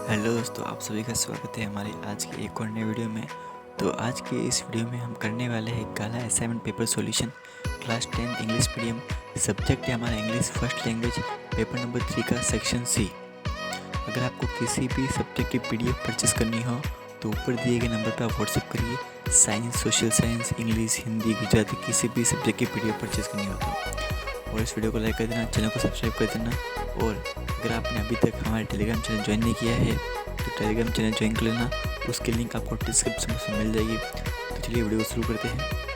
Hello दोस्तों, आप सभी का स्वागत है हमारी आज की एक और नई वीडियो में। तो आज की इस वीडियो में हम करने वाले हैं काला assignment paper solution class 10 English medium. Subject है हमारा English first language, paper number 3 का सेक्शन सी। अगर आपको किसी भी सब्जेक्ट की पीडीएफ परचेस करनी हो तो ऊपर दिए गए नंबर पर आप व्हाट्सअप करिए। Science, social science, English, Hindi, Gujarati, किसी भी सब्जेक्ट की पीडीएफ परचेस करनी हो तो। और इस वीडियो को लाइक कर देना, चैनल को सब्सक्राइब कर देना। और अगर आपने अभी तक हमारे टेलीग्राम चैनल ज्वाइन नहीं किया है तो टेलीग्राम चैनल ज्वाइन कर लेना, उसकी लिंक आपको डिस्क्रिप्शन में मिल जाएगी। तो चलिए वीडियो को शुरू करते हैं।